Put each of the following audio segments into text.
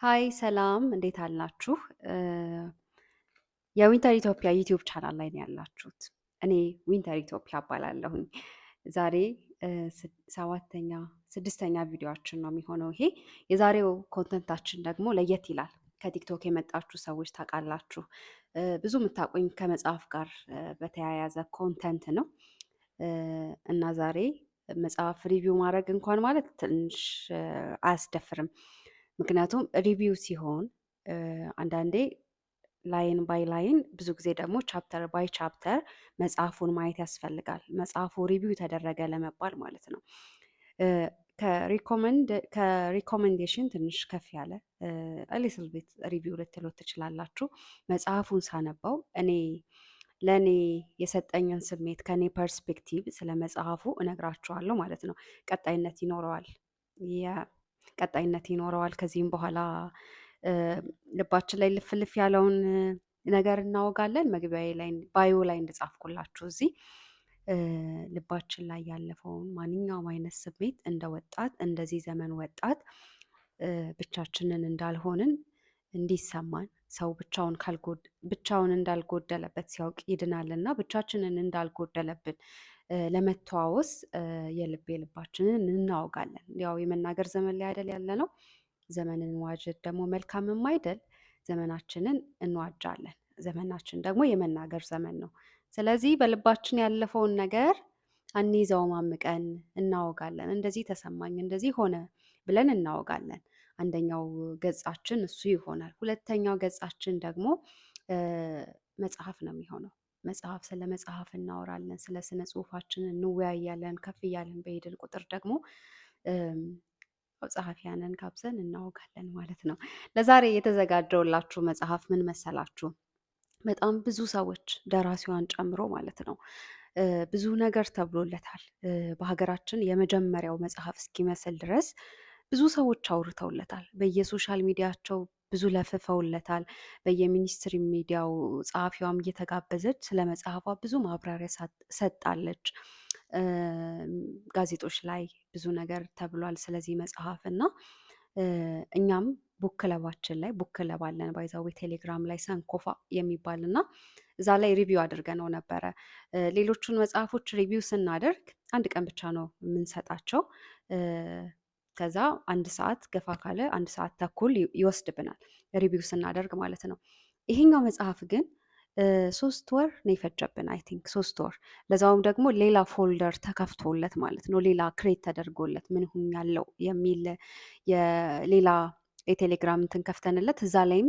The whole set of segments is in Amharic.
ሃይ ሰላም እንዴት አላችሁ? የዊንተር ኢትዮጵያ ዩቲዩብ ቻናል ላይ ነው ያላችሁት። እኔ ዊንተር ኢትዮጵያ እባላለሁኝ። ዛሬ ሰባተኛ ስድስተኛ ቪዲዮአችን ነው የሚሆነው ይሄ። የዛሬው ኮንተንታችን ደግሞ ለየት ይላል። ከቲክቶክ የመጣችሁ ሰዎች ታውቃላችሁ። ብዙ የምታውቁኝ ከመጽሐፍ ጋር በተያያዘ ኮንተንት ነው እና ዛሬ መጽሐፍ ሪቪው ማድረግ እንኳን ማለት ትንሽ አያስደፍርም። ምክንያቱም ሪቪው ሲሆን አንዳንዴ ላይን ባይ ላይን ብዙ ጊዜ ደግሞ ቻፕተር ባይ ቻፕተር መጽሐፉን ማየት ያስፈልጋል። መጽሐፉ ሪቪው ተደረገ ለመባል ማለት ነው። ከሪኮመንዴሽን ትንሽ ከፍ ያለ ሊትል ቤት ሪቪው ልትሉት ትችላላችሁ። መጽሐፉን ሳነባው ለእኔ የሰጠኝን ስሜት ከኔ ፐርስፔክቲቭ ስለ መጽሐፉ እነግራችኋለሁ ማለት ነው። ቀጣይነት ይኖረዋል። ከዚህም በኋላ ልባችን ላይ ልፍልፍ ያለውን ነገር እናወጋለን። መግቢያዬ ላይ ባዮ ላይ እንደጻፍኩላችሁ እዚህ ልባችን ላይ ያለፈውን ማንኛውም አይነት ስሜት እንደ ወጣት እንደዚህ ዘመን ወጣት ብቻችንን እንዳልሆንን እንዲሰማን ሰው ብቻውን እንዳልጎደለበት ሲያውቅ ይድናልና ብቻችንን እንዳልጎደለብን ለመተዋወስ የልባችንን እናወጋለን። ያው የመናገር ዘመን ላይ አይደል ያለ ነው። ዘመንን ዋጀት ደግሞ መልካምም አይደል። ዘመናችንን እንዋጃለን። ዘመናችን ደግሞ የመናገር ዘመን ነው። ስለዚህ በልባችን ያለፈውን ነገር አንይዘውም፣ አምቀን እናወጋለን። እንደዚህ ተሰማኝ፣ እንደዚህ ሆነ ብለን እናወጋለን። አንደኛው ገጻችን እሱ ይሆናል። ሁለተኛው ገጻችን ደግሞ መጽሐፍ ነው የሚሆነው። ስለ መጽሐፍ እናወራለን። ስለ ስነ ጽሁፋችን እንወያያለን። ከፍ እያለን በሄድን ቁጥር ደግሞ ጸሐፊያንን ጋብዘን እናወጋለን ማለት ነው። ለዛሬ የተዘጋጀውላችሁ መጽሐፍ ምን መሰላችሁ? በጣም ብዙ ሰዎች ደራሲዋን ጨምሮ ማለት ነው ብዙ ነገር ተብሎለታል። በሀገራችን የመጀመሪያው መጽሐፍ እስኪመስል ድረስ ብዙ ሰዎች አውርተውለታል። በየሶሻል ሚዲያቸው ብዙ ለፍፈውለታል። በየሚኒስትሪ ሚዲያው ጸሐፊዋም እየተጋበዘች ስለ መጽሐፏ ብዙ ማብራሪያ ሰጣለች። ጋዜጦች ላይ ብዙ ነገር ተብሏል ስለዚህ መጽሐፍ እና እኛም ቡክ ክለባችን ላይ ቡክ ክለብ አለን ባይዛዌ ቴሌግራም ላይ ሰንኮፋ የሚባል እና እዛ ላይ ሪቪው አድርገነው ነበረ። ሌሎቹን መጽሐፎች ሪቪው ስናደርግ አንድ ቀን ብቻ ነው የምንሰጣቸው። ከዛ አንድ ሰዓት ገፋ ካለ 1 ሰዓት ተኩል ይወስድብናል ሪቪው ስናደርግ ማለት ነው። ይሄኛው መጽሐፍ ግን 3 ወር ነው የፈጀብን። አይ ቲንክ 3 ወር። ለዛውም ደግሞ ሌላ ፎልደር ተከፍቶለት ማለት ነው። ሌላ ክሬት ተደርጎለት ምን ሆኛለሁ የሚል የሌላ የቴሌግራም እንትን ከፍተንለት እዛ ላይም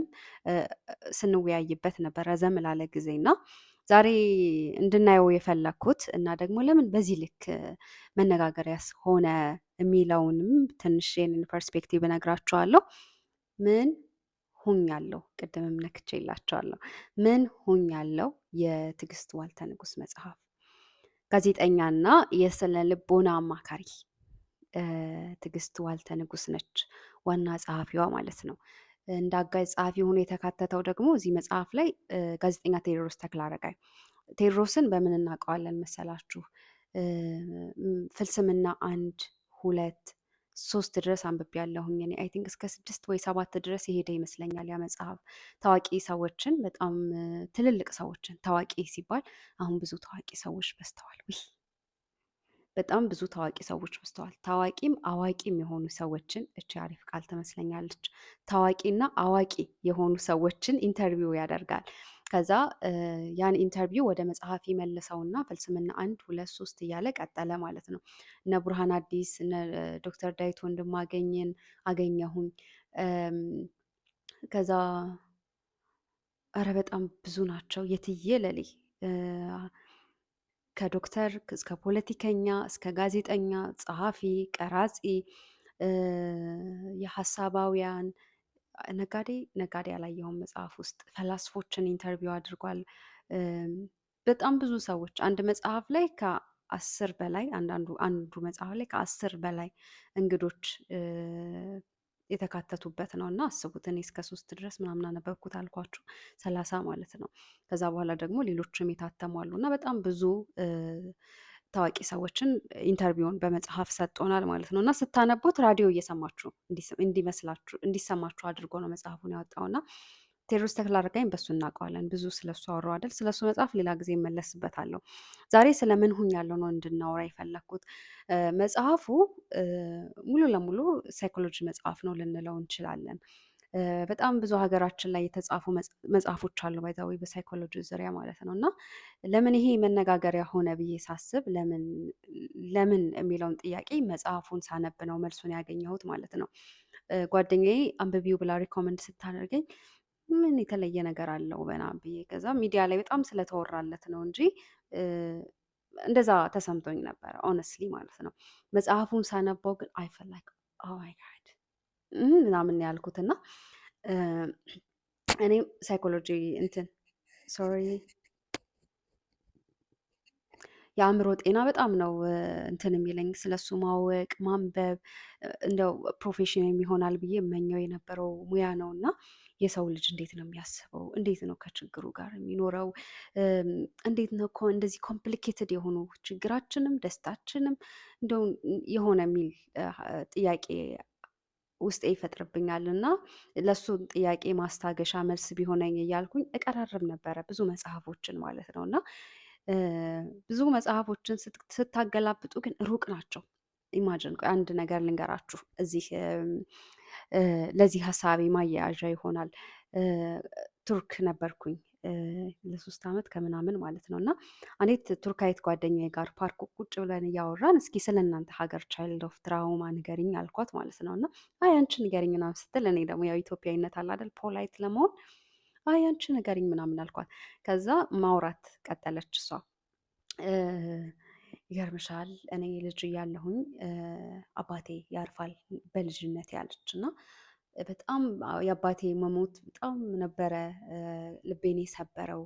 ስንወያይበት ነበር ረዘም ላለ ጊዜ እና ዛሬ እንድናየው የፈለግኩት እና ደግሞ ለምን በዚህ ልክ መነጋገሪያስ ሆነ የሚለውንም ትንሽ የኔን ፐርስፔክቲቭ እነግራችኋለሁ። ምን ሁኛለሁ ቅድምም ነክቼላችኋለሁ። ምን ሁኛለሁ የትዕግስት ዋልተ ንጉስ መጽሐፍ። ጋዜጠኛና የስነ ልቦና አማካሪ ትዕግስት ዋልተ ንጉስ ነች ዋና ጸሐፊዋ ማለት ነው። እንደ አጋዥ ጸሐፊ ሆኖ የተካተተው ደግሞ እዚህ መጽሐፍ ላይ ጋዜጠኛ ቴዎድሮስ ተክለአረጋይ። ቴዎድሮስን በምን እናውቀዋለን መሰላችሁ? ፍልስምና 1 2 3 ድረስ አንብቤ ያለሁኝ እኔ አይ ቲንክ እስከ 6 ወይ 7 ድረስ የሄደ ይመስለኛል ያ መጽሐፍ። ታዋቂ ሰዎችን በጣም ትልልቅ ሰዎችን ታዋቂ ሲባል አሁን ብዙ ታዋቂ ሰዎች በዝተዋል። በጣም ብዙ ታዋቂ ሰዎች በዝተዋል። ታዋቂም አዋቂም የሆኑ ሰዎችን እቺ አሪፍ ቃል ትመስለኛለች። ታዋቂና አዋቂ የሆኑ ሰዎችን ኢንተርቪው ያደርጋል። ከዛ ያን ኢንተርቪው ወደ መጽሐፍ ይመልሰውና ፍልስምና 1 2 3 እያለ ቀጠለ ማለት ነው። እነ ብርሃን አዲስ እነ ዶክተር ዳዊት ወንድማገኝን አገኘሁኝ። ከዛ ኧረ በጣም ብዙ ናቸው። የትየለሌ ከዶክተር እስከ ፖለቲከኛ እስከ ጋዜጠኛ፣ ጸሐፊ፣ ቀራጺ፣ የሀሳባውያን ነጋዴ ያላየውን መጽሐፍ ውስጥ ፈላስፎችን ኢንተርቪው አድርጓል። በጣም ብዙ ሰዎች አንድ መጽሐፍ ላይ ከ10 በላይ አንዱ መጽሐፍ ላይ ከ10 በላይ እንግዶች የተካተቱበት ነው እና አስቡት። እኔ እስከ 3 ድረስ ምናምን አነበብኩት አልኳችሁ 30 ማለት ነው። ከዛ በኋላ ደግሞ ሌሎችም የታተሙ አሉ እና በጣም ብዙ ታዋቂ ሰዎችን ኢንተርቪውን በመጽሐፍ ሰጥቶናል ማለት ነው። እና ስታነቡት ራዲዮ እየሰማችሁ እንዲሰማችሁ አድርጎ ነው መጽሐፉን ያወጣው። እና ቴዎድሮስ ተክለአረጋይን በሱ እናውቀዋለን። ብዙ ስለሱ አወራሁ አይደል? ስለሱ መጽሐፍ ሌላ ጊዜ እመለስበታለሁ። ዛሬ ስለምን ሆኛለሁ ነው እንድናወራ የፈለግኩት። መጽሐፉ ሙሉ ለሙሉ ሳይኮሎጂ መጽሐፍ ነው ልንለው እንችላለን። በጣም ብዙ ሀገራችን ላይ የተጻፉ መጽሐፎች አሉ ባይዛዊ በሳይኮሎጂ ዙሪያ ማለት ነው። እና ለምን ይሄ መነጋገሪያ ሆነ ብዬ ሳስብ ለምን የሚለውን ጥያቄ መጽሐፉን ሳነብ ነው መልሱን ያገኘሁት ማለት ነው። ጓደኛዬ አንብቢው ብላ ሪኮመንድ ስታደርገኝ ምን የተለየ ነገር አለው በናም ብዬ ከዛ ሚዲያ ላይ በጣም ስለተወራለት ነው እንጂ እንደዛ ተሰምቶኝ ነበረ ኦነስትሊ ማለት ነው። መጽሐፉን ሳነባው ግን አይ ፌል ላይክ ኦ ማይ ጋድ ምናምን ያልኩት እና እኔ ሳይኮሎጂ እንትን ሶሪ የአእምሮ ጤና በጣም ነው እንትን የሚለኝ ስለሱ ማወቅ ማንበብ እንደው ፕሮፌሽን የሚሆናል ብዬ እመኘው የነበረው ሙያ ነው። እና የሰው ልጅ እንዴት ነው የሚያስበው? እንዴት ነው ከችግሩ ጋር የሚኖረው? እንዴት ነው እንደዚህ ኮምፕሊኬትድ የሆኑ ችግራችንም ደስታችንም እንደው የሆነ የሚል ጥያቄ ውስጤ ይፈጥርብኛል። እና ለሱ ጥያቄ ማስታገሻ መልስ ቢሆነኝ እያልኩኝ እቀራርብ ነበረ ብዙ መጽሐፎችን ማለት ነው። እና ብዙ መጽሐፎችን ስታገላብጡ ግን ሩቅ ናቸው። ኢማጅን አንድ ነገር ልንገራችሁ እዚህ ለዚህ ሀሳቤ ማያያዣ ይሆናል። ቱርክ ነበርኩኝ ለ3 ዓመት ከምናምን ማለት ነው። እና አንዲት ቱርካዊት ጓደኛዬ ጋር ፓርክ ቁጭ ብለን እያወራን እስኪ ስለ እናንተ ሀገር ቻይልድ ኦፍ ትራውማ ንገሪኝ አልኳት ማለት ነው። እና አይ አንቺ ንገሪኝ ምናምን ስትል እኔ ደግሞ ያው ኢትዮጵያዊነት አለ አይደል ፖላይት ለመሆን አይ አንቺ ንገሪኝ ምናምን አልኳት። ከዛ ማውራት ቀጠለች እሷ። ይገርምሻል እኔ ልጅ እያለሁኝ አባቴ ያርፋል በልጅነት ያለች እና በጣም የአባቴ መሞት በጣም ነበረ ልቤን የሰበረው።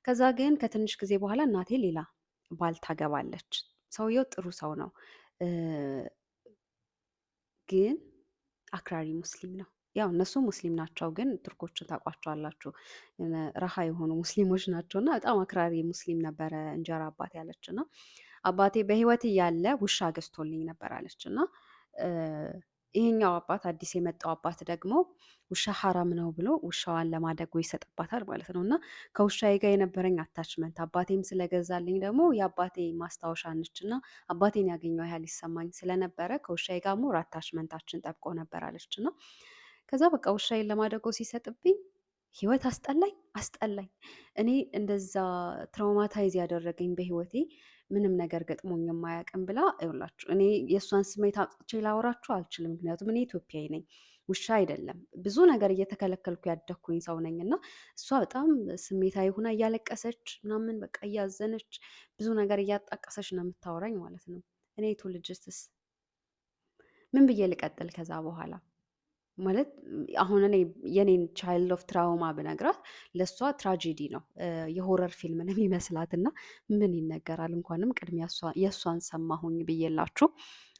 ከዛ ግን ከትንሽ ጊዜ በኋላ እናቴ ሌላ ባል ታገባለች። ሰውየው ጥሩ ሰው ነው፣ ግን አክራሪ ሙስሊም ነው። ያው እነሱ ሙስሊም ናቸው፣ ግን ቱርኮችን ታውቋቸዋላችሁ ረሃ የሆኑ ሙስሊሞች ናቸው። እና በጣም አክራሪ ሙስሊም ነበረ እንጀራ አባት ያለች እና አባቴ በህይወት እያለ ውሻ ገዝቶልኝ ነበር አለች። እና ይሄኛው አባት አዲስ የመጣው አባት ደግሞ ውሻ ሐራም ነው ብሎ ውሻዋን ለማደጎ ይሰጥባታል ማለት ነው። እና ከውሻዬ ጋር የነበረኝ አታችመንት አባቴም ስለገዛልኝ ደግሞ የአባቴ ማስታወሻ ነች እና አባቴን ያገኘው ያህል ይሰማኝ ስለነበረ ከውሻዬ ጋር ሞር አታችመንታችን ጠብቆ ነበር አለች። እና ከዛ በቃ ውሻዬን ለማደጎ ሲሰጥብኝ ህይወት አስጠላኝ አስጠላኝ። እኔ እንደዛ ትራውማታይዝ ያደረገኝ በህይወቴ ምንም ነገር ገጥሞኝ የማያውቅም ብላ ይኸውላችሁ። እኔ የእሷን ስሜት አውጥቼ ላወራችሁ አልችልም፣ ምክንያቱም እኔ ኢትዮጵያዊ ነኝ፣ ውሻ አይደለም። ብዙ ነገር እየተከለከልኩ ያደግኩኝ ሰው ነኝ። እና እሷ በጣም ስሜታዊ ሆና እያለቀሰች ምናምን በቃ እያዘነች ብዙ ነገር እያጣቀሰች ነው የምታወራኝ ማለት ነው። እኔ ትውልጅስትስ ምን ብዬ ልቀጥል ከዛ በኋላ ማለት አሁን እኔ የኔን ቻይልድ ኦፍ ትራውማ ብነግራት ለእሷ ትራጀዲ ነው፣ የሆረር ፊልም ነው የሚመስላት። እና ምን ይነገራል እንኳንም ቅድሚያ የእሷን ሰማሁኝ ብዬላችሁ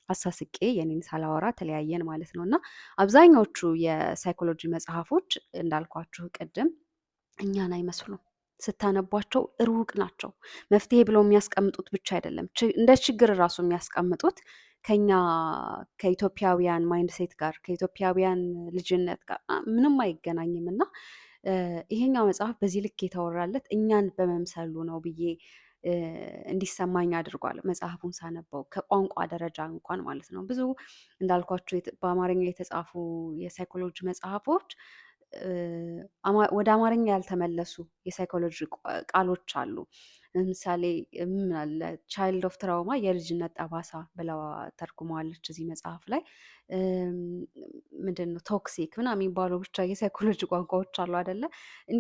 አሳስቄ የኔን ሳላወራ ተለያየን ማለት ነው። እና አብዛኛዎቹ የሳይኮሎጂ መጽሐፎች እንዳልኳችሁ ቅድም እኛን አይመስሉም። ስታነቧቸው ሩቅ ናቸው። መፍትሄ ብለው የሚያስቀምጡት ብቻ አይደለም እንደ ችግር እራሱ የሚያስቀምጡት ከኛ ከኢትዮጵያውያን ማይንድ ሴት ጋር ከኢትዮጵያውያን ልጅነት ጋር ምንም አይገናኝም። እና ይሄኛው መጽሐፍ በዚህ ልክ የተወራለት እኛን በመምሰሉ ነው ብዬ እንዲሰማኝ አድርጓል። መጽሐፉን ሳነበው ከቋንቋ ደረጃ እንኳን ማለት ነው። ብዙ እንዳልኳቸው በአማርኛ የተጻፉ የሳይኮሎጂ መጽሐፎች ወደ አማርኛ ያልተመለሱ የሳይኮሎጂ ቃሎች አሉ። ለምሳሌ ምን አለ ቻይልድ ኦፍ ትራውማ የልጅነት ጠባሳ ብለው ተርጉመዋለች እዚህ መጽሐፍ ላይ። ምንድን ነው ቶክሲክ ምናምን የሚባሉ ብቻ የሳይኮሎጂ ቋንቋዎች አሉ አይደለ?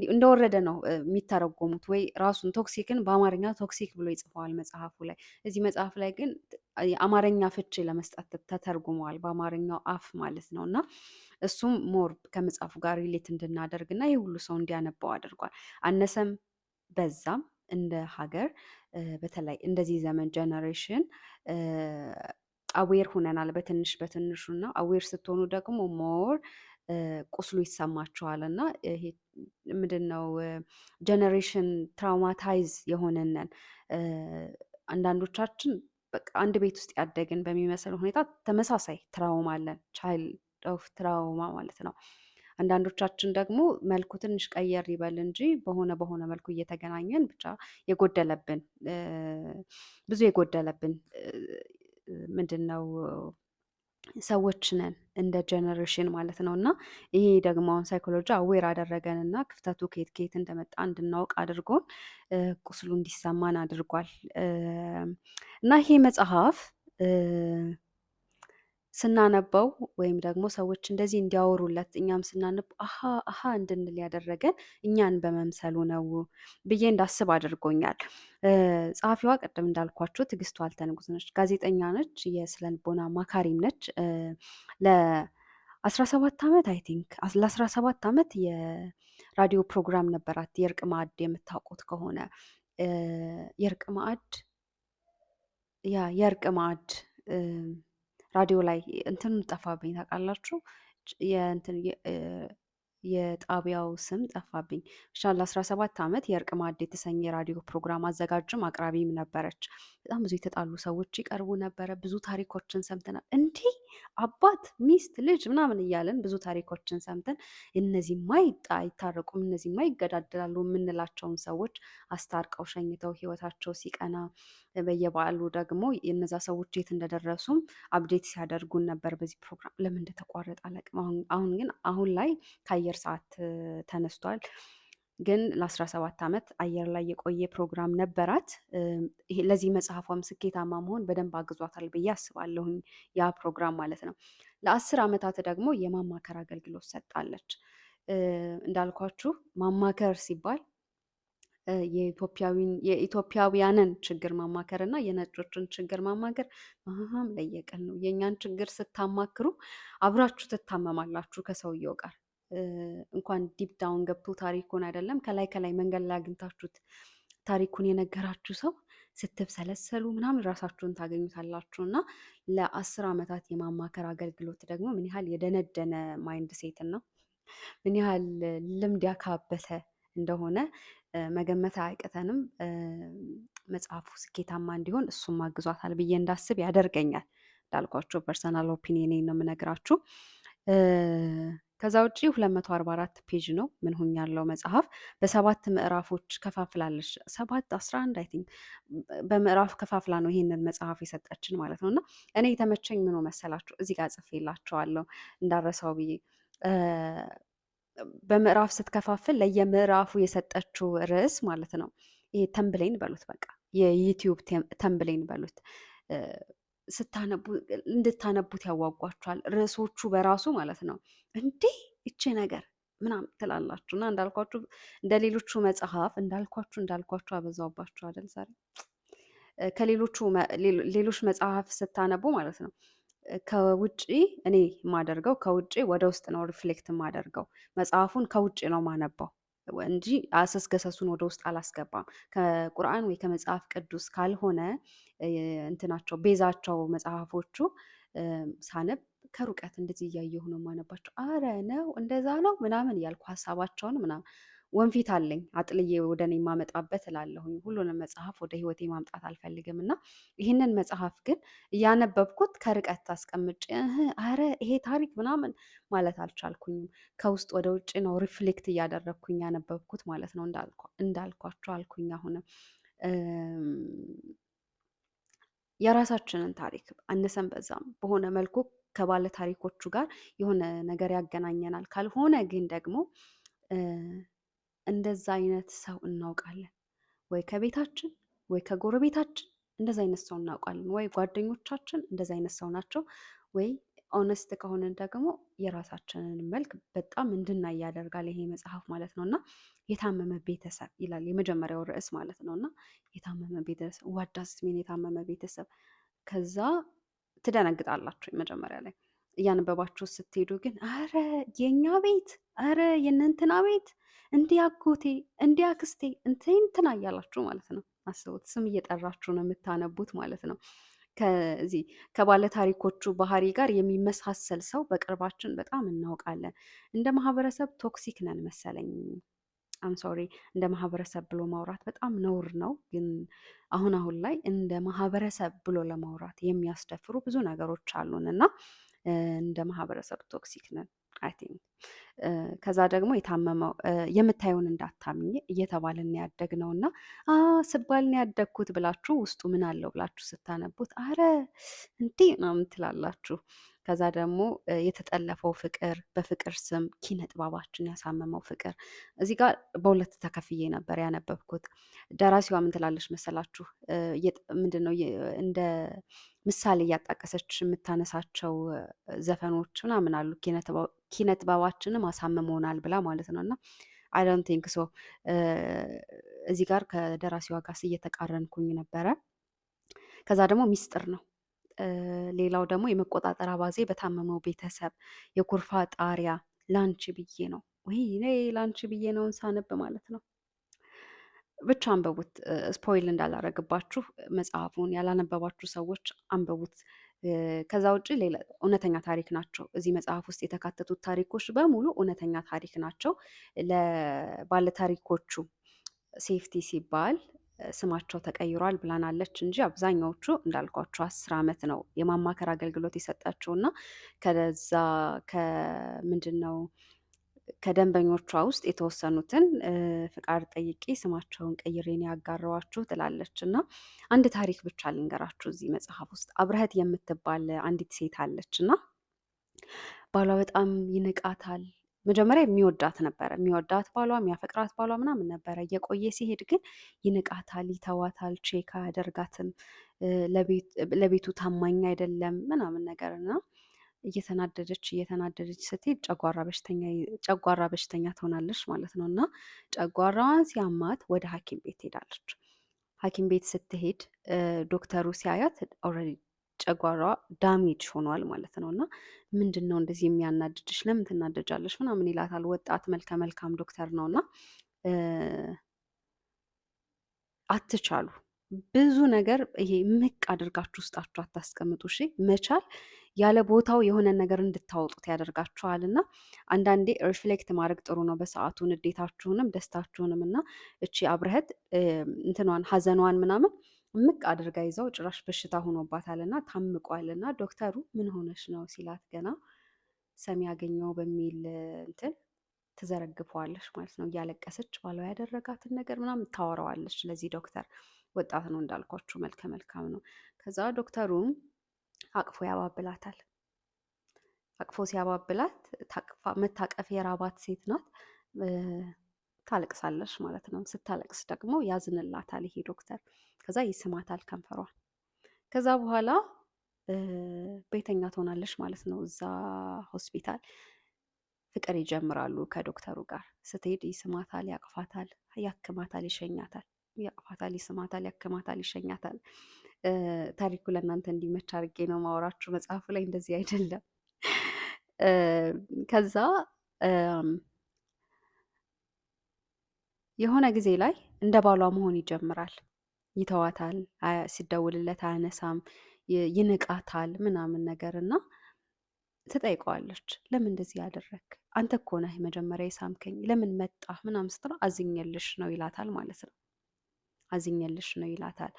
እንደወረደ ነው የሚተረጎሙት። ወይ ራሱን ቶክሲክን በአማርኛ ቶክሲክ ብሎ ይጽፈዋል መጽሐፉ ላይ። እዚህ መጽሐፍ ላይ ግን የአማርኛ ፍቺ ለመስጠት ተተርጉመዋል በአማርኛው አፍ ማለት ነው። እና እሱም ሞር ከመጽሐፉ ጋር ሪሌት እንድናደርግ እና ይህ ሁሉ ሰው እንዲያነባው አድርጓል። አነሰም በዛም እንደ ሀገር በተለይ እንደዚህ ዘመን ጀነሬሽን አዌር ሁነናል በትንሽ በትንሹ። እና አዌር ስትሆኑ ደግሞ ሞር ቁስሉ ይሰማችኋል። እና ይሄ ምንድን ነው ጀነሬሽን ትራውማታይዝ የሆነንን አንዳንዶቻችን በቃ አንድ ቤት ውስጥ ያደግን በሚመስል ሁኔታ ተመሳሳይ ትራውማ አለን። ቻይልድ ኦፍ ትራውማ ማለት ነው። አንዳንዶቻችን ደግሞ መልኩ ትንሽ ቀየር ይበል እንጂ በሆነ መልኩ እየተገናኘን ብቻ የጎደለብን ብዙ የጎደለብን ምንድን ነው ሰዎች ነን እንደ ጀነሬሽን ማለት ነው። እና ይሄ ደግሞ አሁን ሳይኮሎጂ አዌር አደረገን እና ክፍተቱ ከየት ከየት እንደመጣ እንድናውቅ አድርጎን ቁስሉ እንዲሰማን አድርጓል። እና ይሄ መጽሐፍ ስናነበው ወይም ደግሞ ሰዎች እንደዚህ እንዲያወሩለት እኛም ስናነብ አሃ እንድንል ያደረገን እኛን በመምሰሉ ነው ብዬ እንዳስብ አድርጎኛል። ጸሐፊዋ ቅድም እንዳልኳችሁ ትዕግስቱ ዋልተ ንጉስ ነች። ጋዜጠኛ ነች፣ የስነልቦና አማካሪም ነች። ለ17 ዓመት አይ ቲንክ ለ17 ዓመት የራዲዮ ፕሮግራም ነበራት፣ የእርቅ ማዕድ የምታውቁት ከሆነ የእርቅ ማዕድ ራዲዮ ላይ እንትኑ ጠፋብኝ ታውቃላችሁ። የጣቢያው ስም ጠፋብኝ። ብቻ ለ17 ዓመት የእርቅ ማዕድ የተሰኘ የራዲዮ ፕሮግራም አዘጋጅም አቅራቢም ነበረች። በጣም ብዙ የተጣሉ ሰዎች ይቀርቡ ነበረ። ብዙ ታሪኮችን ሰምተናል። እንዲህ አባት ሚስት ልጅ ምናምን እያለን ብዙ ታሪኮችን ሰምተን እነዚህማ አይታረቁም፣ እነዚህማ ይገዳደላሉ የምንላቸውን ሰዎች አስታርቀው ሸኝተው ህይወታቸው ሲቀና በየበዓሉ ደግሞ የነዛ ሰዎች የት እንደደረሱም አፕዴት ሲያደርጉን ነበር በዚህ ፕሮግራም። ለምን እንደተቋረጠ አላውቅም። አሁን ግን አሁን ላይ ከአየር ሰዓት ተነስቷል። ግን ለ17 ዓመት አየር ላይ የቆየ ፕሮግራም ነበራት። ለዚህ መጽሐፏም ስኬታማ መሆን በደንብ አግዟታል ብዬ አስባለሁኝ፣ ያ ፕሮግራም ማለት ነው። ለ10 ዓመታት ደግሞ የማማከር አገልግሎት ሰጣለች። እንዳልኳችሁ ማማከር ሲባል የኢትዮጵያውያንን ችግር ማማከር እና የነጮችን ችግር ማማከር ለየቀል ነው። የእኛን ችግር ስታማክሩ አብራችሁ ትታመማላችሁ ከሰውየው ጋር። እንኳን ዲፕ ዳውን ገብቶ ታሪኩን አይደለም ከላይ መንገድ ላይ አግኝታችሁት ታሪኩን የነገራችሁ ሰው ስትብሰለሰሉ ምናምን ራሳችሁን ታገኙታላችሁ። እና ለ10 ዓመታት የማማከር አገልግሎት ደግሞ ምን ያህል የደነደነ ማይንድ ሴት ነው ምን ያህል ልምድ ያካበተ እንደሆነ መገመት አያቅተንም። መጽሐፉ ስኬታማ እንዲሆን እሱም አግዟታል ብዬ እንዳስብ ያደርገኛል። እንዳልኳቸው ፐርሰናል ኦፒኒየን ነው የምነግራችሁ። ከዛ ውጭ 244 ፔጅ ነው ምን ሆኛለሁ መጽሐፍ በ7 ምዕራፎች ከፋፍላለች። 11 አይ ቲንክ በምዕራፍ ከፋፍላ ነው ይሄንን መጽሐፍ የሰጠችን ማለት ነው። እና እኔ የተመቸኝ ምኑ መሰላችሁ? እዚህ ጋር ጽፌላችኋለሁ እንዳረሰው ብዬ በምዕራፍ ስትከፋፍል ለየምዕራፉ የሰጠችው ርዕስ ማለት ነው። ይሄ ተምብሌን በሉት፣ በቃ የዩቲዩብ ተምብሌን በሉት። እንድታነቡት ያዋጓችኋል ርዕሶቹ በራሱ ማለት ነው። እንዲህ ይቺ ነገር ምናምን ትላላችሁ። እና እንዳልኳችሁ እንደ ሌሎቹ መጽሐፍ እንዳልኳችሁ አበዛውባችሁ አይደል ዛሬ። ሌሎች መጽሐፍ ስታነቡ ማለት ነው ከውጭ እኔ የማደርገው ከውጭ ወደ ውስጥ ነው ሪፍሌክት የማደርገው። መጽሐፉን ከውጭ ነው ማነባው እንጂ አሰስገሰሱን ወደ ውስጥ አላስገባም። ከቁርአን ወይ ከመጽሐፍ ቅዱስ ካልሆነ እንትናቸው ቤዛቸው መጽሐፎቹ ሳነብ ከሩቀት እንደዚህ እያየሁ ነው ማነባቸው። አረ ነው እንደዛ ነው ምናምን እያልኩ ሀሳባቸውን ምናምን ወንፊት አለኝ አጥልዬ ወደ እኔ የማመጣበት እላለሁኝ። ሁሉንም መጽሐፍ ወደ ህይወቴ ማምጣት አልፈልግም። እና ይህንን መጽሐፍ ግን እያነበብኩት ከርቀት አስቀምጬ አረ ይሄ ታሪክ ምናምን ማለት አልቻልኩኝም። ከውስጥ ወደ ውጭ ነው ሪፍሌክት እያደረግኩኝ ያነበብኩት ማለት ነው። እንዳልኳቸው አልኩኝ። አሁንም የራሳችንን ታሪክ አነሰን በዛም በሆነ መልኩ ከባለ ታሪኮቹ ጋር የሆነ ነገር ያገናኘናል። ካልሆነ ግን ደግሞ እንደዛ አይነት ሰው እናውቃለን ወይ ከቤታችን ወይ ከጎረቤታችን እንደዛ አይነት ሰው እናውቃለን፣ ወይ ጓደኞቻችን እንደዛ አይነት ሰው ናቸው፣ ወይ ኦነስት ከሆነን ደግሞ የራሳችንን መልክ በጣም እንድናይ ያደርጋል ይሄ መጽሐፍ ማለት ነው። እና የታመመ ቤተሰብ ይላል የመጀመሪያው ርዕስ ማለት ነው። እና የታመመ ቤተሰብ ዋዳስ ሚን የታመመ ቤተሰብ። ከዛ ትደነግጣላችሁ መጀመሪያ ላይ እያነበባችሁ ስትሄዱ ግን አረ የኛ ቤት አረ የእነንትና ቤት እንዲህ አጎቴ እንዲህ አክስቴ እንትና እያላችሁ ማለት ነው። አስቡት፣ ስም እየጠራችሁ ነው የምታነቡት ማለት ነው። ከዚህ ከባለ ታሪኮቹ ባህሪ ጋር የሚመሳሰል ሰው በቅርባችን በጣም እናውቃለን። እንደ ማህበረሰብ ቶክሲክ ነን መሰለኝ አም ሶሪ እንደ ማህበረሰብ ብሎ ማውራት በጣም ነውር ነው። ግን አሁን ላይ እንደ ማህበረሰብ ብሎ ለማውራት የሚያስደፍሩ ብዙ ነገሮች አሉን እና እንደ ማህበረሰብ ቶክሲክ ነን አይ ቲንክ። ከዛ ደግሞ የታመመው የምታየውን እንዳታምኝ እየተባልን ያደግነው እና ስባልን ያደግኩት ብላችሁ ውስጡ ምን አለው ብላችሁ ስታነቡት አረ እንዲህ ነው ትላላችሁ። ከዛ ደግሞ የተጠለፈው ፍቅር፣ በፍቅር ስም ኪነ ጥበባችን ያሳመመው ፍቅር። እዚህ ጋር በሁለት ተከፍዬ ነበር ያነበብኩት። ደራሲዋ ምን ትላለች መሰላችሁ? ምንድነው እንደ ምሳሌ እያጣቀሰች የምታነሳቸው ዘፈኖች ምናምን አሉ ኪነ ጥበባችንም አሳምመውናል ብላ ማለት ነው። እና አይ ዶንት ቲንክ ሶ እዚህ ጋር ከደራሲዋ ጋር እየተቃረንኩኝ ነበረ። ከዛ ደግሞ ሚስጥር ነው። ሌላው ደግሞ የመቆጣጠር አባዜ በታመመው ቤተሰብ፣ የኩርፋ ጣሪያ፣ ላንቺ ብዬ ነው ወይ ላንቺ ብዬ ነውን ሳነብ ማለት ነው። ብቻ አንበቡት። ስፖይል እንዳላረግባችሁ መጽሐፉን ያላነበባችሁ ሰዎች አንበቡት። ከዛ ውጭ ሌላ እውነተኛ ታሪክ ናቸው። እዚህ መጽሐፍ ውስጥ የተካተቱት ታሪኮች በሙሉ እውነተኛ ታሪክ ናቸው። ለባለ ታሪኮቹ ሴፍቲ ሲባል ስማቸው ተቀይሯል ብላናለች እንጂ አብዛኛዎቹ እንዳልኳቸው 10 ዓመት ነው የማማከር አገልግሎት የሰጣቸው እና ከዛ ከምንድን ነው ከደንበኞቿ ውስጥ የተወሰኑትን ፍቃድ ጠይቄ ስማቸውን ቀይሬን ያጋራዋችሁ ትላለች። እና አንድ ታሪክ ብቻ ልንገራችሁ። እዚህ መጽሐፍ ውስጥ አብረህት የምትባል አንዲት ሴት አለች እና ባሏ በጣም ይንቃታል። መጀመሪያ የሚወዳት ነበረ፣ የሚወዳት ባሏ፣ የሚያፈቅራት ባሏ ምናምን ነበረ። እየቆየ ሲሄድ ግን ይንቃታል፣ ይተዋታል፣ ቼክ አያደርጋትም፣ ለቤቱ ታማኝ አይደለም ምናምን ነገር እና እየተናደደች ስትሄድ ጨጓራ በሽተኛ ትሆናለች ማለት ነው። እና ጨጓራዋን ሲያማት ወደ ሐኪም ቤት ትሄዳለች። ሐኪም ቤት ስትሄድ ዶክተሩ ሲያያት ኦልሬዲ ጨጓራዋ ዳሜጅ ሆኗል ማለት ነው። እና ምንድን ነው እንደዚህ የሚያናድድሽ? ለምን ትናደጃለሽ? ምናምን ይላታል። ወጣት መልከ መልካም ዶክተር ነው እና አትቻሉ ብዙ ነገር ይሄ ምቅ አድርጋችሁ ውስጣችሁ አታስቀምጡ። እሺ መቻል ያለ ቦታው የሆነ ነገር እንድታወጡት ያደርጋችኋል። እና አንዳንዴ ሪፍሌክት ማድረግ ጥሩ ነው በሰዓቱ ንዴታችሁንም ደስታችሁንም። እና እቺ አብረህት እንትኗን ሀዘኗን ምናምን ምቅ አድርጋ ይዘው ጭራሽ በሽታ ሆኖባታል እና ታምቋል። እና ዶክተሩ ምን ሆነሽ ነው ሲላት ገና ሰሚ ያገኘው በሚል እንትን ትዘረግፈዋለች ማለት ነው። እያለቀሰች ባሏ ያደረጋትን ነገር ምናምን ታወራዋለች ለዚህ ዶክተር። ወጣት ነው እንዳልኳችሁ መልከ መልካም ነው። ከዛ ዶክተሩም አቅፎ ያባብላታል። አቅፎ ሲያባብላት መታቀፍ የራባት ሴት ናት። ታለቅሳለች ማለት ነው። ስታለቅስ ደግሞ ያዝንላታል ይሄ ዶክተር። ከዛ ይስማታል ከንፈሯን። ከዛ በኋላ ቤተኛ ትሆናለች ማለት ነው። እዛ ሆስፒታል ፍቅር ይጀምራሉ ከዶክተሩ ጋር። ስትሄድ ይስማታል፣ ያቅፋታል፣ ያክማታል፣ ይሸኛታል። ያቅፋታል፣ ይስማታል፣ ያክማታል፣ ይሸኛታል። ታሪኩ ለእናንተ እንዲመች አድርጌ ነው ማወራችሁ። መጽሐፉ ላይ እንደዚህ አይደለም። ከዛ የሆነ ጊዜ ላይ እንደ ባሏ መሆን ይጀምራል። ይተዋታል፣ ሲደውልለት አያነሳም፣ ይንቃታል ምናምን ነገር እና ትጠይቀዋለች። ለምን እንደዚህ ያደረግ? አንተ እኮ ነህ መጀመሪያ የሳምከኝ፣ ለምን መጣ ምናምን ስትለው አዝኜልሽ ነው ይላታል ማለት ነው። አዝኜልሽ ነው ይላታል።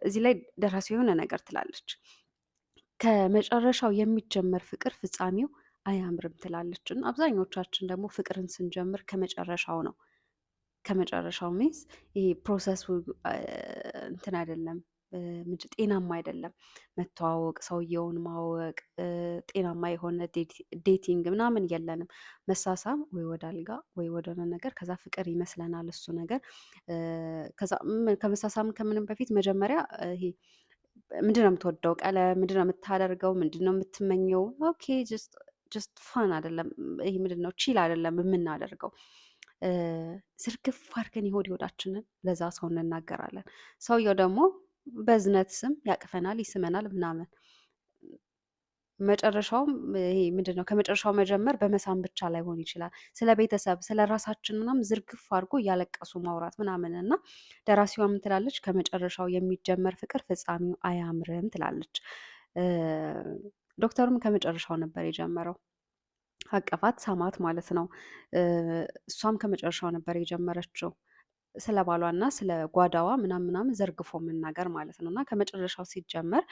እዚህ ላይ ደራሲ የሆነ ነገር ትላለች። ከመጨረሻው የሚጀመር ፍቅር ፍጻሜው አያምርም ትላለች። እና አብዛኞቻችን ደግሞ ፍቅርን ስንጀምር ከመጨረሻው ነው። ከመጨረሻው ሚንስ ይሄ ፕሮሰሱ እንትን አይደለም፣ ጤናማ አይደለም። መተዋወቅ፣ ሰውየውን ማወቅ፣ ጤናማ የሆነ ዴቲንግ ምናምን የለንም። መሳሳም ወይ ወደ አልጋ ወይ ወደሆነ ነገር፣ ከዛ ፍቅር ይመስለናል እሱ ነገር። ከመሳሳም ከምንም በፊት መጀመሪያ ይሄ ምንድነው የምትወደው ቀለም፣ ምንድነው የምታደርገው፣ ምንድነው የምትመኘው? ኦኬ ጀስት ፋን አይደለም ይሄ ምንድነው ቺል አይደለም የምናደርገው። ዝርግፍ አድርገን የሆድ ሆዳችንን ለዛ ሰው እንናገራለን። ሰውየው ደግሞ በዝነት ስም ያቅፈናል፣ ይስመናል ምናምን። መጨረሻውም ይሄ ምንድነው ከመጨረሻው መጀመር በመሳም ብቻ ላይሆን ይችላል። ስለ ቤተሰብ ስለ ራሳችን ምናምን ዝርግፍ አድርጎ እያለቀሱ ማውራት ምናምን። እና ደራሲዋ ምን ትላለች? ከመጨረሻው የሚጀመር ፍቅር ፍጻሜው አያምርም ትላለች። ዶክተሩም ከመጨረሻው ነበር የጀመረው። አቀፋት፣ ሳማት ማለት ነው። እሷም ከመጨረሻው ነበር የጀመረችው ስለ ባሏና ስለ ጓዳዋ ምናምን ዘርግፎ መናገር ማለት ነው። እና ከመጨረሻው ሲጀመር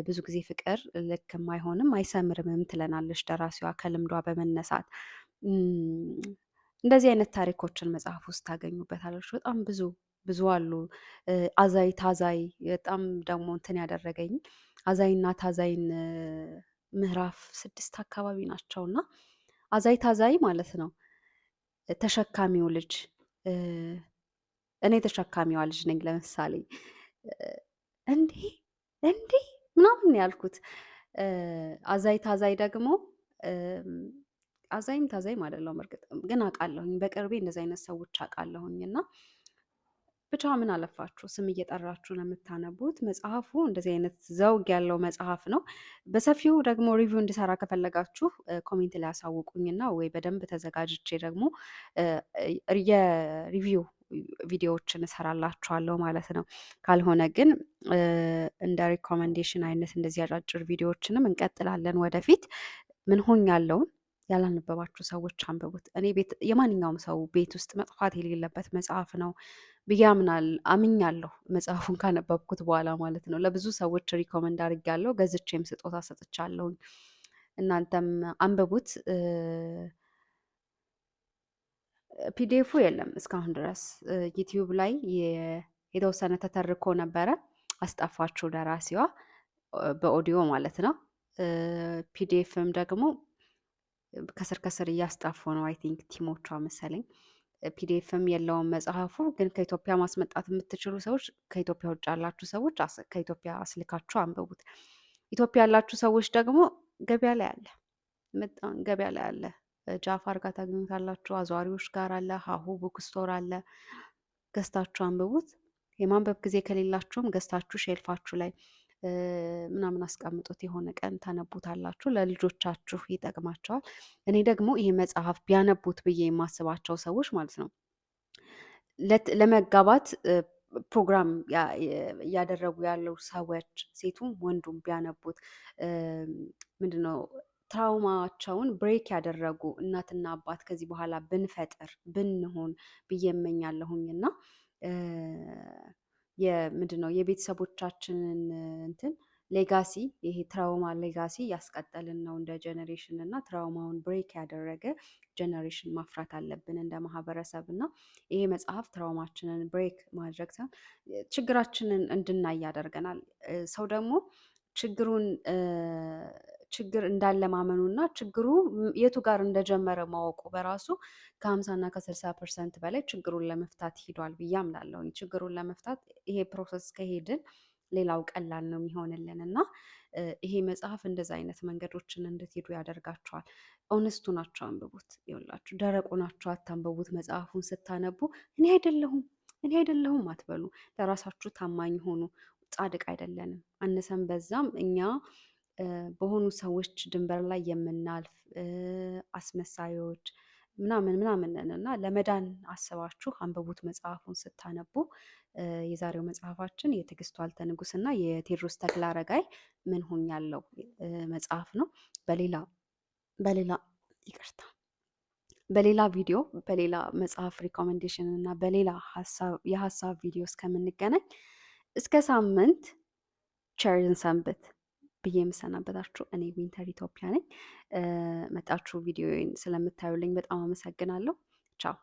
ብዙ ጊዜ ፍቅር ልክም አይሆንም አይሰምርምም ትለናለች ደራሲዋ ከልምዷ በመነሳት። እንደዚህ አይነት ታሪኮችን መጽሐፍ ውስጥ ታገኙበታለች። በጣም ብዙ ብዙ አሉ። አዛይ ታዛይ በጣም ደግሞ እንትን ያደረገኝ አዛይና ታዛይን ምዕራፍ 6 አካባቢ ናቸው። እና አዛይ ታዛይ ማለት ነው ተሸካሚው ልጅ እኔ ተሸካሚዋ ልጅ ነኝ። ለምሳሌ እንዲህ እንዲህ ምናምን ያልኩት አዛይ ታዛይ ደግሞ አዛይም ታዛይም አይደለሁም እርግጥ ግን አውቃለሁኝ፣ በቅርቤ እንደዚህ አይነት ሰዎች አውቃለሁኝ። እና ብቻ ምን አለፋችሁ ስም እየጠራችሁ ነው የምታነቡት። መጽሐፉ እንደዚህ አይነት ዘውግ ያለው መጽሐፍ ነው። በሰፊው ደግሞ ሪቪው እንድሰራ ከፈለጋችሁ ኮሜንት ላይ ያሳውቁኝና ወይ በደንብ ተዘጋጅቼ ደግሞ የሪቪው ቪዲዮዎችን እሰራላችኋለሁ ማለት ነው። ካልሆነ ግን እንደ ሪኮመንዴሽን አይነት እንደዚህ አጫጭር ቪዲዮዎችንም እንቀጥላለን ወደፊት። ምን ሆኛለሁን ያላነበባችሁ ሰዎች አንብቡት። እኔ የማንኛውም ሰው ቤት ውስጥ መጥፋት የሌለበት መጽሐፍ ነው ብዬ አምኛለሁ። መጽሐፉን ካነበብኩት በኋላ ማለት ነው። ለብዙ ሰዎች ሪኮመንድ አድርጌያለሁ፣ ገዝቼም ስጦታ ሰጥቻለሁኝ። እናንተም አንብቡት። ፒዲኤፉ የለም እስካሁን ድረስ ዩቲዩብ ላይ የተወሰነ ተተርኮ ነበረ፣ አስጠፋችሁ ደራሲዋ በኦዲዮ ማለት ነው። ፒዲኤፍም ደግሞ ከስር ከስር እያስጠፉ ነው። አይ ቲንክ ቲሞቿ መሰለኝ። ፒዲኤፍም የለውም መጽሐፉ። ግን ከኢትዮጵያ ማስመጣት የምትችሉ ሰዎች፣ ከኢትዮጵያ ውጭ ያላችሁ ሰዎች ከኢትዮጵያ አስልካችሁ አንብቡት። ኢትዮጵያ ያላችሁ ሰዎች ደግሞ ገበያ ላይ አለ፣ ገበያ ላይ አለ። ጃፋር ጋር ታገኙታላችሁ፣ አዟሪዎች ጋር አለ፣ ሀሁ ቡክ ስቶር አለ። ገዝታችሁ አንብቡት። የማንበብ ጊዜ ከሌላችሁም ገዝታችሁ ሼልፋችሁ ላይ ምናምን አስቀምጡት። የሆነ ቀን ታነቡታላችሁ፣ ለልጆቻችሁ ይጠቅማቸዋል። እኔ ደግሞ ይህ መጽሐፍ ቢያነቡት ብዬ የማስባቸው ሰዎች ማለት ነው ለመጋባት ፕሮግራም እያደረጉ ያለው ሰዎች ሴቱም ወንዱም ቢያነቡት ምንድነው ትራውማቸውን ብሬክ ያደረጉ እናትና አባት ከዚህ በኋላ ብንፈጥር ብንሆን ብዬ እመኛለሁኝ። እና ምንድነው የቤተሰቦቻችንን እንትን ሌጋሲ ይሄ ትራውማ ሌጋሲ ያስቀጠልን ነው እንደ ጀኔሬሽን። እና ትራውማውን ብሬክ ያደረገ ጀኔሬሽን ማፍራት አለብን እንደ ማህበረሰብ። እና ይሄ መጽሐፍ ትራውማችንን ብሬክ ማድረግ ሳይሆን ችግራችንን እንድናይ ያደርገናል። ሰው ደግሞ ችግር እንዳለ ማመኑ እና ችግሩ የቱ ጋር እንደጀመረ ማወቁ በራሱ ከ50 እና ከ60% በላይ ችግሩን ለመፍታት ሂዷል ብዬ አምናለሁ። ችግሩን ለመፍታት ይሄ ፕሮሰስ ከሄድን ሌላው ቀላል ነው የሚሆንልን። እና ይሄ መጽሐፍ እንደዚ አይነት መንገዶችን እንድትሄዱ ያደርጋችኋል። ኦነስቱ ናቸው አንብቡት። ይኸውላችሁ ደረቁ ናቸው አታንብቡት። መጽሐፉን ስታነቡ እኔ አይደለሁም አትበሉ። ለራሳችሁ ታማኝ ሆኑ። ጻድቅ አይደለንም፣ አነሰም በዛም እኛ በሆኑ ሰዎች ድንበር ላይ የምናልፍ አስመሳዮች ምናምን ነን። እና ለመዳን አስባችሁ አንብቡት መጽሐፉን ስታነቡ። የዛሬው መጽሐፋችን የትዕግስቱ ዋልተ ንጉስ እና የቴዎድሮስ ተክለአረጋይ ምን ሆኛለሁ መጽሐፍ ነው። በሌላ ቪዲዮ በሌላ መጽሐፍ ሪኮሜንዴሽን እና በሌላ የሀሳብ ቪዲዮ እስከምንገናኝ እስከ ሳምንት ቸርን ሰንብት ብዬ የምሰናበታችሁ እኔ ዊንተር ኢትዮጵያ ነኝ። መጣችሁ ቪዲዮን ስለምታዩልኝ በጣም አመሰግናለሁ። ቻው።